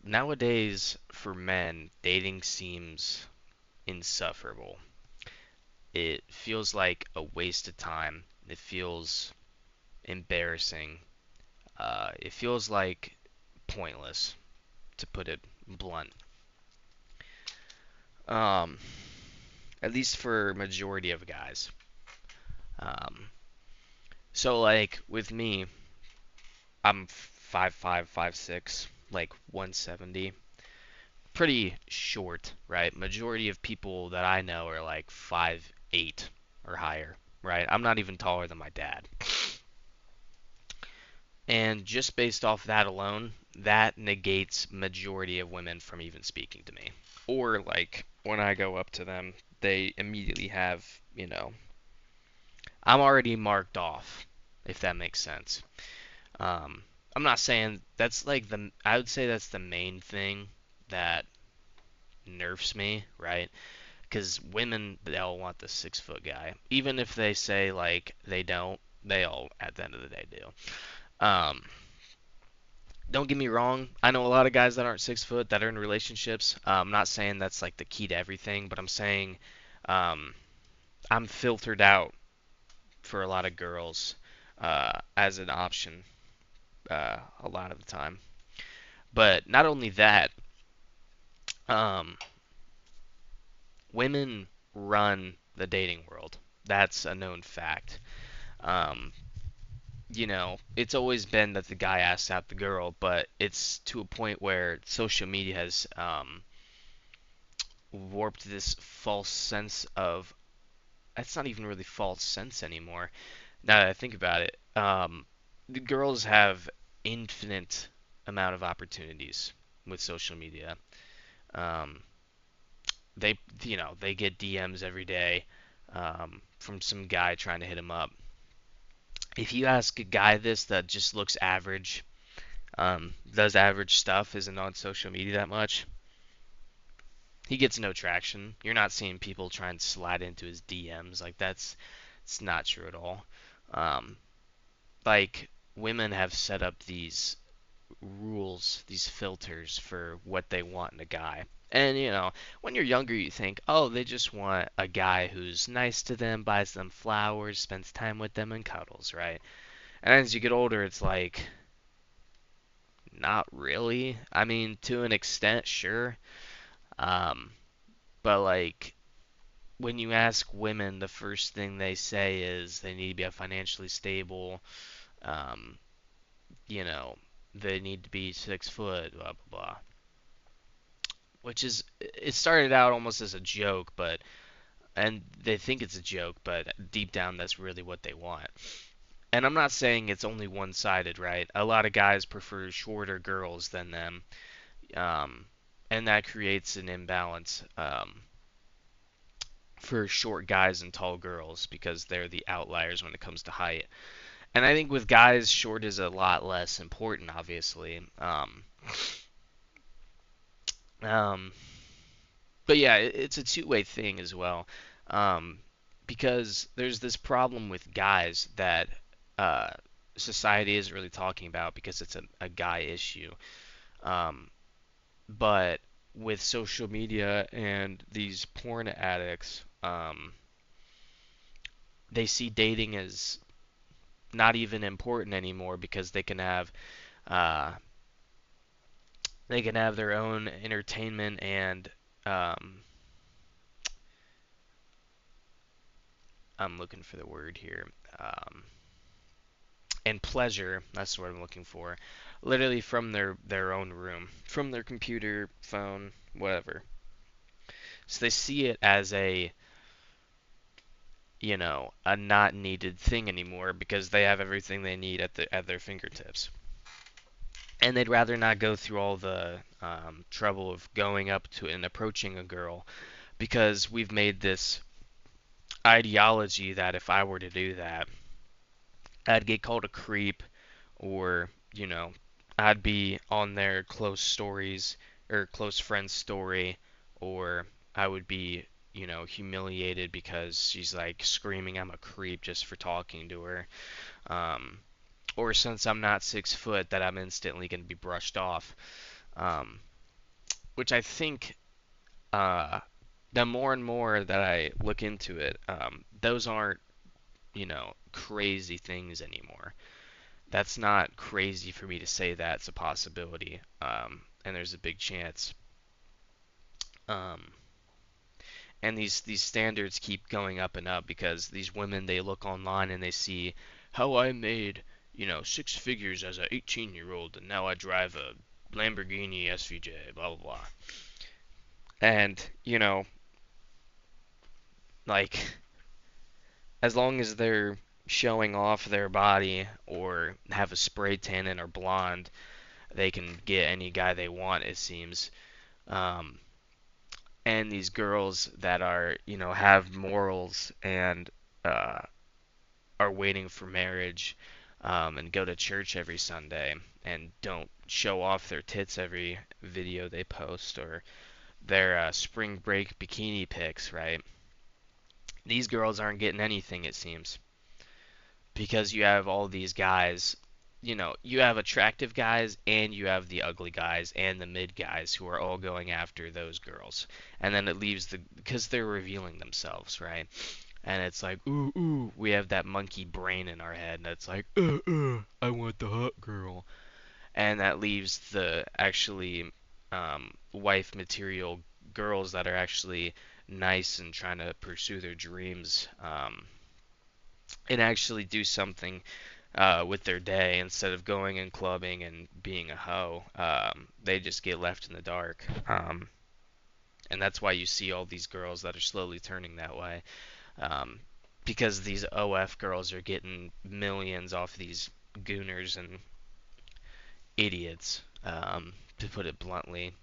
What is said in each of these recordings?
Nowadays, for men, dating seems insufferable. It feels like a waste of time. It feels embarrassing. It feels like pointless, to put it blunt. Um, at least for majority of guys. Um, so like with me, I'm 5'5", 5'6", like 170. Pretty short, right? Majority of people that I know are like 5'8" or higher, right? I'm not even taller than my dad. And just based off that alone, that negates majority of women from even speaking to me. Or like when I go up to them, they immediately have, I'm already marked off, if that makes sense. Um, I'm not saying that's like I would say that's the main thing that nerfs me, right? Because women, they all want the 6 foot guy. Even if they say like they don't, they all at the end of the day do. Um, don't get me wrong. I know a lot of guys that aren't 6 foot that are in relationships. I'm not saying that's like the key to everything, but I'm saying um, I'm filtered out for a lot of girls as an option a lot of the time. But not only that, um, women run the dating world. That's a known fact. Um, it's always been that the guy asks out the girl, but it's to a point where social media has warped this false sense of. It's not even really false sense anymore. Now that I think about it, the girls have infinite amount of opportunities with social media. Um, they get DMs every day from some guy trying to hit them up. If you ask a guy this that just looks average, does average stuff, isn't on social media that much, he gets no traction. You're not seeing people try and slide into his DMs. Like it's not true at all. Um, like women have set up these rules, these filters for what they want in a guy. And when you're younger, you think, oh, they just want a guy who's nice to them, buys them flowers, spends time with them, and cuddles, right? And as you get older, it's like, not really. I mean, to an extent, sure. Um, but like when you ask women, the first thing they say is they need to be financially stable. Um, you know, they need to be 6 foot, blah blah blah. Which is, it started out almost as a joke, and they think it's a joke, but deep down that's really what they want. And I'm not saying it's only one-sided, right? A lot of guys prefer shorter girls than them, um, and that creates an imbalance for short guys and tall girls because they're the outliers when it comes to height. And I think with guys, short is a lot less important, obviously. Um, but yeah, it's a two-way thing as well, um, because there's this problem with guys that uh, society isn't really talking about because it's a guy issue. Um, but with social media and these porn addicts, they see dating as not even important anymore because uh, they can have their own entertainment and um, I'm looking for the word here. Um, and pleasure, that's what I'm looking for, literally from their own room, from their computer, phone, whatever. So they see it as a not needed thing anymore because they have everything they need at their fingertips. And they'd rather not go through all the trouble of going up to and approaching a girl because we've made this ideology that if I were to do that, I'd get called a creep, or I'd be on their close stories or close friend's story, or I would be humiliated because she's like screaming I'm a creep just for talking to her, um, or since I'm not 6 foot that I'm instantly going to be brushed off. Um, which I think the more and more that I look into it, those aren't, crazy things anymore. That's not crazy for me to say that's a possibility. And there's a big chance. Um, and these standards keep going up and up because these women, they look online and they see how I made, six figures as a 18-year-old and now I drive a Lamborghini SVJ, blah blah blah. And, like, as long as they're showing off their body or have a spray tan and are blonde, they can get any guy they want, it seems. Um, and these girls that are, have morals and uh, are waiting for marriage, and go to church every Sunday and don't show off their tits every video they post or their spring break bikini pics, right? These girls aren't getting anything, it seems, because you have all these guys. You have attractive guys and you have the ugly guys and the mid guys who are all going after those girls. And then it leaves because they're revealing themselves, right? And it's like, ooh, ooh, we have that monkey brain in our head that's like, I want the hot girl. And that leaves the actually wife material girls that are actually nice and trying to pursue their dreams, and actually do something with their day instead of going and clubbing and being a hoe. They just get left in the dark. And that's why you see all these girls that are slowly turning that way. Um, because these OF girls are getting millions off these gooners and idiots, to put it bluntly.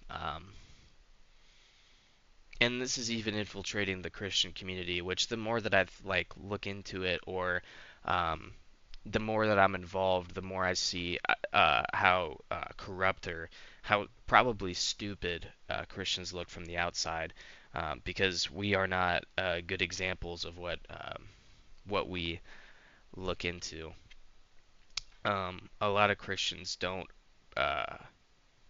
And this is even infiltrating the Christian community, which the more that I like look into it, or um, the more that I'm involved, the more I see how corrupt or how probably stupid Christians look from the outside, because we are not good examples of what we look into. A lot of Christians don't uh,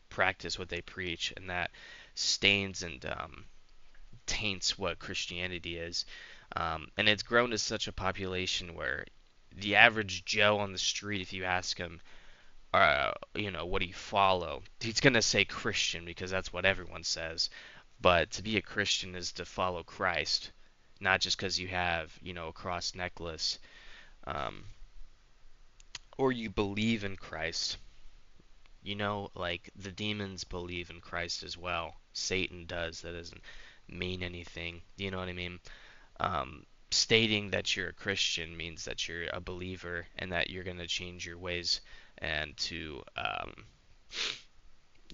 practice what they preach, and that stains and taints what Christianity is. And it's grown to such a population where the average Joe on the street, if you ask him, what do you follow? He's gonna say Christian because that's what everyone says. But to be a Christian is to follow Christ, not just because you have, a cross necklace, um, or you believe in Christ. Like the demons believe in Christ as well. Satan does. That doesn't mean anything. You know what I mean? Stating that you're a Christian means that you're a believer and that you're going to change your ways and to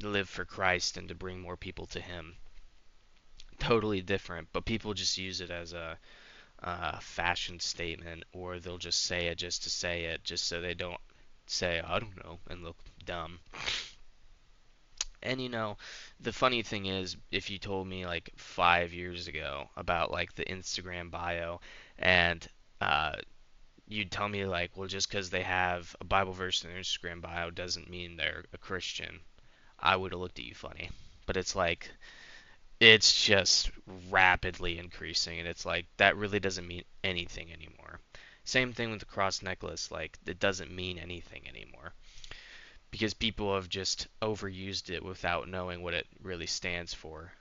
live for Christ and to bring more people to Him. Totally different, but people just use it as a fashion statement, or they'll just say it just to say it, just so they don't say, I don't know, and look dumb. And the funny thing is, if you told me like 5 years ago about like the Instagram bio, and uh, you'd tell me like, well, just because they have a Bible verse in their Instagram bio doesn't mean they're a Christian, I would have looked at you funny. But it's like, it's just rapidly increasing, and it's like, that really doesn't mean anything anymore. Same thing with the cross necklace, like, it doesn't mean anything anymore because people have just overused it without knowing what it really stands for.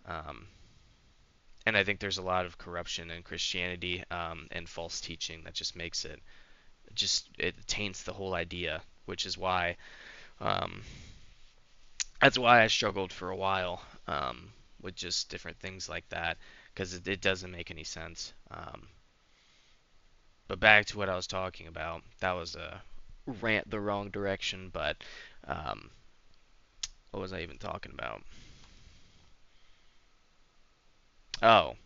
And I think there's a lot of corruption in Christianity, and false teaching that just makes it it taints the whole idea, which is why um, that's why I struggled for a while, with just different things like that, because it doesn't make any sense. But back to what I was talking about, that was a rant the wrong direction, but um, what was I even talking about? Oh,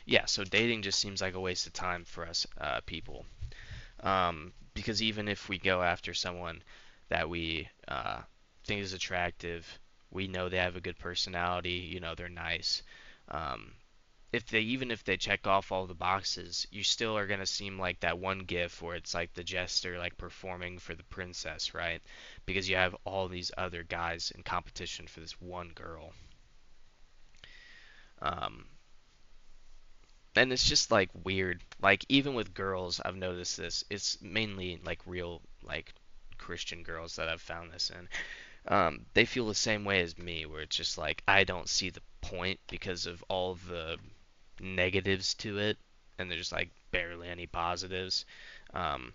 yeah, so dating just seems like a waste of time for us people. Because even if we go after someone that we think is attractive, we know they have a good personality, they're nice. Um, if they check off all the boxes, you still are gonna seem like that one gif where it's like the jester like performing for the princess, right? Because you have all these other guys in competition for this one girl. Um, and it's just like weird. Like even with girls, I've noticed this. It's mainly like real like Christian girls that I've found this in. They feel the same way as me, where it's just like I don't see the point because of all the negatives to it, and there's like barely any positives. Um,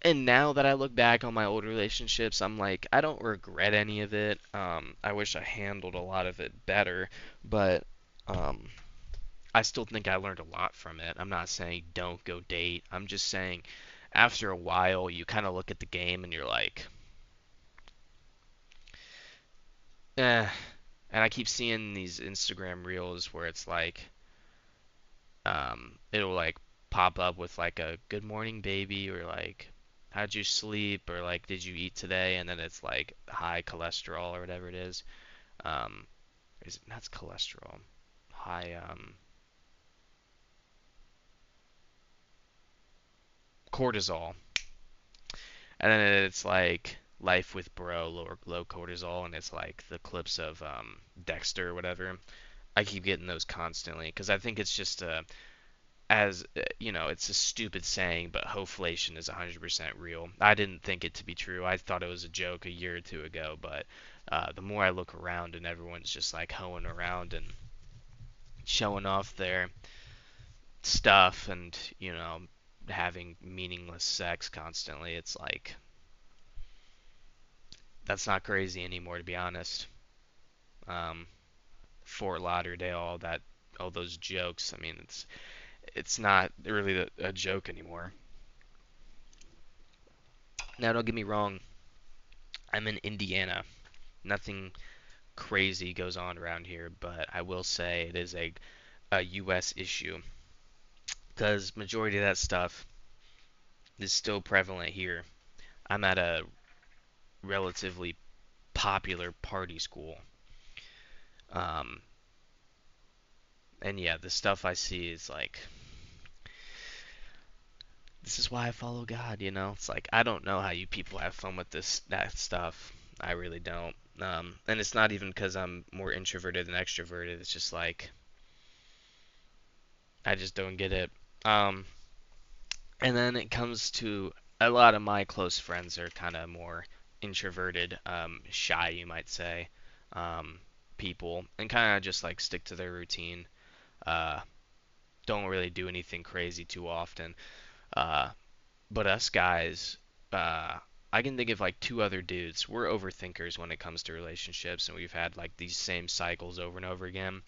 and now that I look back on my old relationships, I'm like, I don't regret any of it. I wish I handled a lot of it better, but um, I still think I learned a lot from it. I'm not saying don't go date. I'm just saying after a while, you kind of look at the game and you're like, eh. And I keep seeing these Instagram reels where it's like, it'll like pop up with like a good morning baby or like how'd you sleep or like did you eat today, and then it's like high cholesterol or whatever it is. Um, is it that's cholesterol? High cortisol, and then it's like life with bro, low cortisol, and it's like the clips of Dexter or whatever. I keep getting those constantly because I think it's just as you know, it's a stupid saying, but hoflation is 100% real. I didn't think it to be true. I thought it was a joke a year or two ago, but the more I look around and everyone's just like hoeing around and showing off their stuff and, you know, having meaningless sex constantly, it's like that's not crazy anymore, to be honest. Um, Fort Lauderdale, all those jokes. I mean, it's not really a joke anymore. Now, don't get me wrong. I'm in Indiana. Nothing crazy goes on around here, but I will say it is a U.S. issue because majority of that stuff is still prevalent here. I'm at a relatively popular party school, um, and yeah, the stuff I see is like, this is why I follow God. You know, it's like I don't know how you people have fun with this that stuff. I really don't. And it's not even because I'm more introverted than extroverted. It's just like I just don't get it. Um, And then it comes to a lot of my close friends are kind of more introverted, shy, you might say, um, people, and kind of just like stick to their routine. Uh, don't really do anything crazy too often. Uh, but us guys, uh, I can think of like two other dudes. We're overthinkers when it comes to relationships, and we've had like these same cycles over and over again.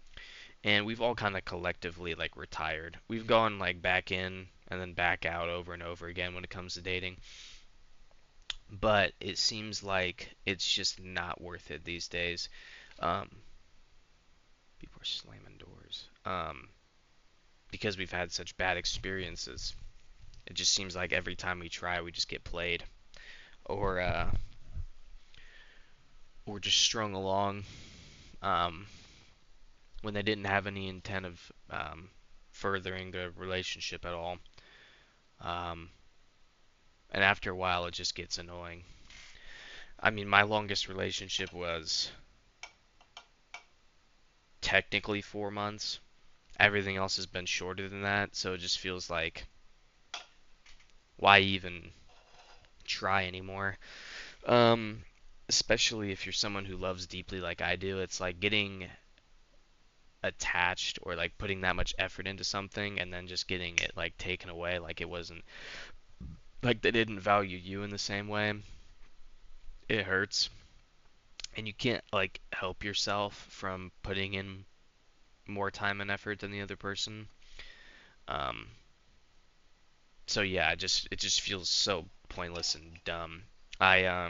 And we've all kind of collectively like retired. We've gone like back in and then back out over and over again when it comes to dating. But it seems like it's just not worth it these days. Um, People are slamming doors. Because we've had such bad experiences. It just seems like every time we try, we just get played, or or just strung along um, when they didn't have any intent of furthering the relationship at all. Um, and after a while, it just gets annoying. I mean, my longest relationship was technically 4 months. Everything else has been shorter than that, so it just feels like why even try anymore? Um, Especially if you're someone who loves deeply like I do, it's like getting attached or like putting that much effort into something and then just getting it like taken away like it wasn't like they didn't value you in the same way. It hurts. And you can't like help yourself from putting in more time and effort than the other person. Um, so yeah, it just feels so pointless and dumb. I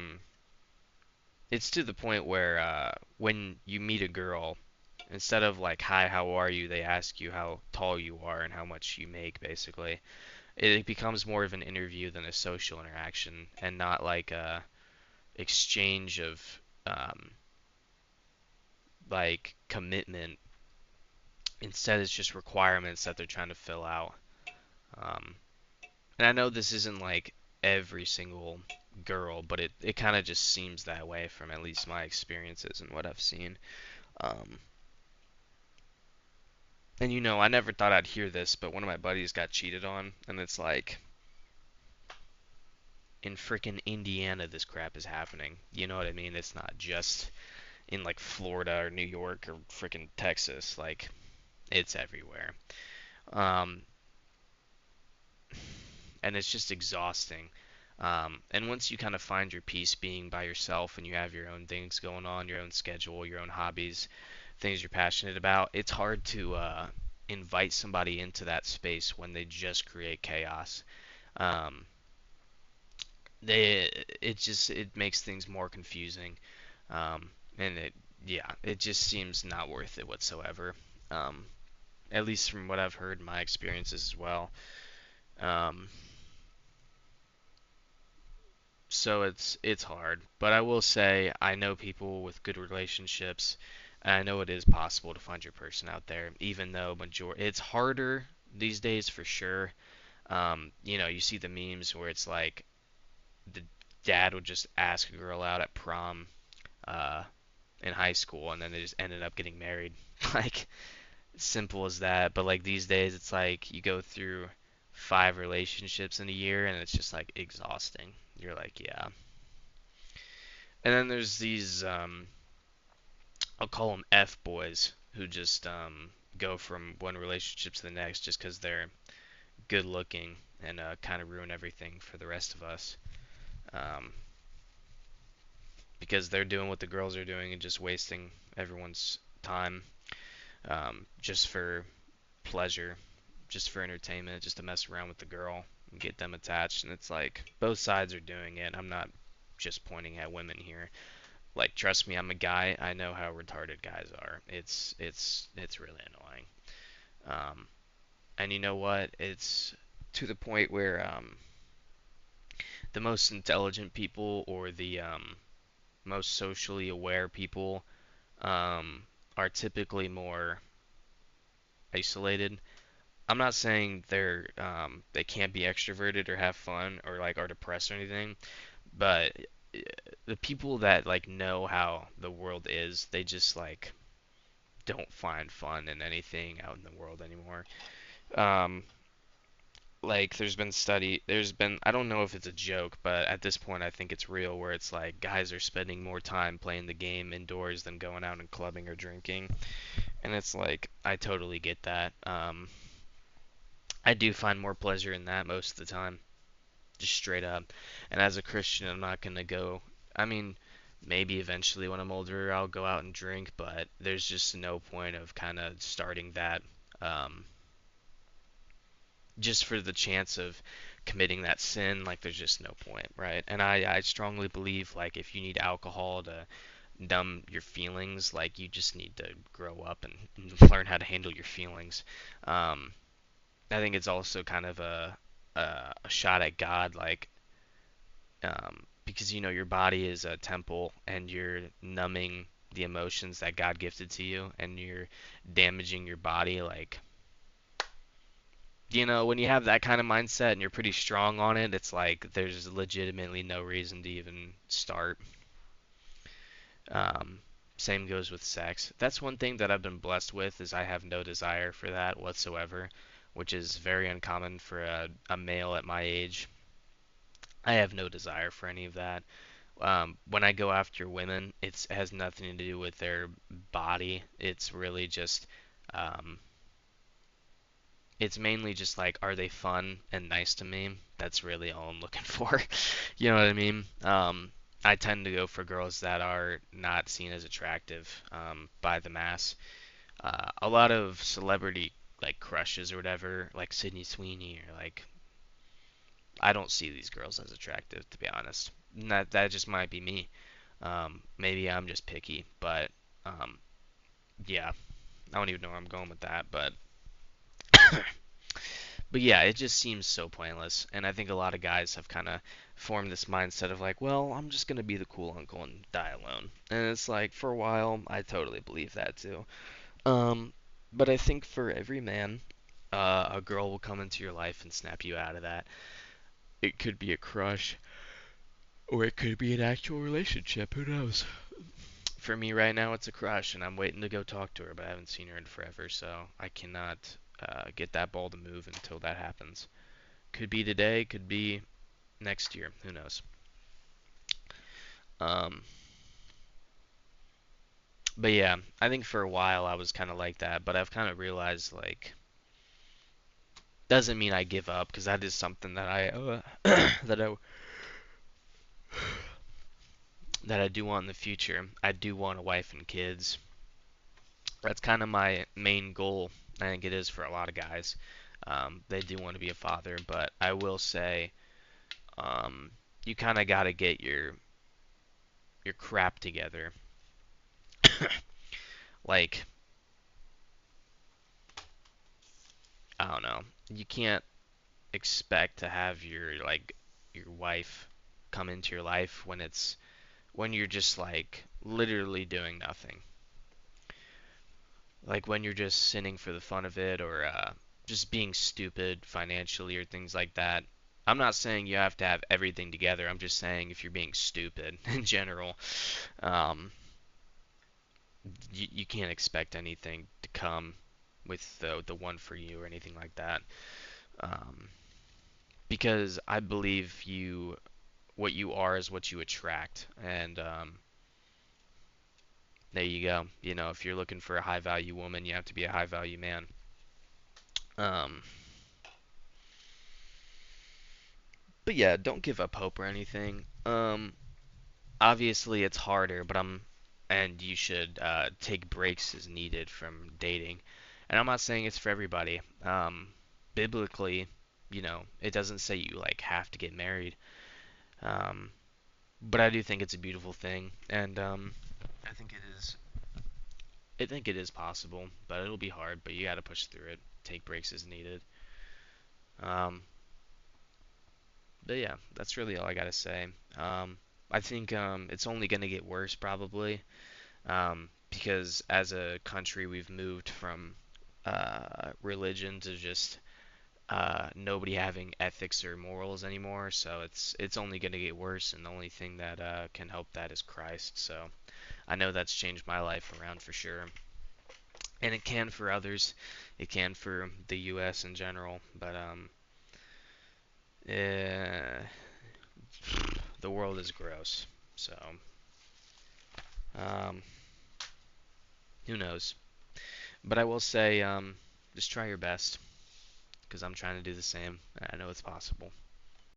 It's to the point where when you meet a girl, instead of like hi, how are you, they ask you how tall you are and how much you make. Basically, it becomes more of an interview than a social interaction, and not like a exchange of like commitment Instead, it's just requirements that they're trying to fill out. Um, and I know this isn't like every single girl, but it kind of just seems that way from at least my experiences and what I've seen. Um, and I never thought I'd hear this, but one of my buddies got cheated on, and it's like in freaking Indiana this crap is happening. You know what I mean? It's not just in like Florida or New York or freaking Texas. Like it's everywhere. Um, and it's just exhausting. And once you kind of find your peace being by yourself and you have your own things going on, your own schedule, your own hobbies, things you're passionate about, it's hard to invite somebody into that space when they just create chaos. Um, they it makes things more confusing, and it just seems not worth it whatsoever. Um, at least from what I've heard, my experiences as well. Um, so it's hard, but I will say I know people with good relationships, and I know it is possible to find your person out there, even though it's harder these days for sure. You see the memes where it's like the dad would just ask a girl out at prom, uh, in high school, and then they just ended up getting married. Like simple as that. But like these days, it's like you go through 5 relationships in a year, and it's just like exhausting. You're like, yeah. And then there's these, I'll call them F boys, who just go from one relationship to the next just because they're good looking and kind of ruin everything for the rest of us. Um, because they're doing what the girls are doing and just wasting everyone's time, just for pleasure, just for entertainment, just to mess around with the girl and get them attached. And it's like both sides are doing it. I'm not just pointing at women here. Like trust me, I'm a guy. I know how retarded guys are. It's really annoying. Um, and you know what? It's to the point where the most intelligent people or the most socially aware people um, are typically more isolated. I'm not saying they can't be extroverted or have fun or like are depressed or anything, but the people that like know how the world is, they just like don't find fun in anything out in the world anymore. Um, like there's been I don't know if it's a joke, but at this point I think it's real where it's like guys are spending more time playing the game indoors than going out and clubbing or drinking. And it's like I totally get that. I do find more pleasure in that most of the time, just straight up. And as a Christian, I'm not gonna go. I mean, maybe eventually when I'm older, I'll go out and drink, but there's just no point of kind of starting that, um, just for the chance of committing that sin. Like, there's just no point, right? And I strongly believe, like, if you need alcohol to numb your feelings, like, you just need to grow up and learn how to handle your feelings. Um, I think it's also kind of a shot at God, like because your body is a temple and you're numbing the emotions that God gifted to you and you're damaging your body. Like when you have that kind of mindset and you're pretty strong on it, it's like there's legitimately no reason to even start. Um, Same goes with sex. That's one thing that I've been blessed with is I have no desire for that whatsoever, which is very uncommon for a male at my age. I have no desire for any of that. When I go after women, it has nothing to do with their body. It's really just, um, it's mainly just like, are they fun and nice to me? That's really all I'm looking for. You know what I mean? I tend to go for girls that are not seen as attractive by the mass. A lot of celebrity like crushes or whatever, like Sydney Sweeney or like I don't see these girls as attractive to be honest. And that just might be me. Maybe I'm just picky, but um, yeah, I don't even know where I'm going with that, but but yeah, it just seems so pointless, and I think a lot of guys have kind of formed this mindset of like, well, I'm just gonna be the cool uncle and die alone, and it's like for a while, I totally believe that too. Um, But I think for every man, a girl will come into your life and snap you out of that. It could be a crush, or it could be an actual relationship. Who knows? For me right now, it's a crush, and I'm waiting to go talk to her, but I haven't seen her in forever, so I cannot get that ball to move until that happens. Could be today, could be next year. Who knows? Um, but yeah, I think for a while I was kind of like that, but I've kind of realized like doesn't mean I give up because that is something that I that I that I do want in the future. I do want a wife and kids. That's kind of my main goal. I think it is for a lot of guys. They do want to be a father, but I will say um, you kind of got to get your crap together. Like I don't know, you can't expect to have your wife come into your life when you're just like literally doing nothing. Like when you're just sinning for the fun of it or just being stupid financially or things like that. I'm not saying you have to have everything together. I'm just saying if you're being stupid in general, um, you can't expect anything to come with the one for you or anything like that. Um, because I believe what you are is what you attract, and there you go. You know, if you're looking for a high value woman, you have to be a high value man. Um, but yeah, don't give up hope or anything. Obviously it's harder, and you should take breaks as needed from dating. And I'm not saying it's for everybody. Biblically, it doesn't say you like have to get married. Um, but I do think it's a beautiful thing, and I think it is. I think it is possible, but it'll be hard. But you got to push through it. Take breaks as needed. Um, but yeah, that's really all I gotta say. I think it's only gonna get worse probably. Because as a country we've moved from religion to just nobody having ethics or morals anymore. So it's only going to get worse, and the only thing that can help that is Christ. So I know that's changed my life around for sure, and it can for others. It can for the U.S. in general, but eh, the world is gross. So um, who knows? But I will say, just try your best. Because I'm trying to do the same. I know it's possible.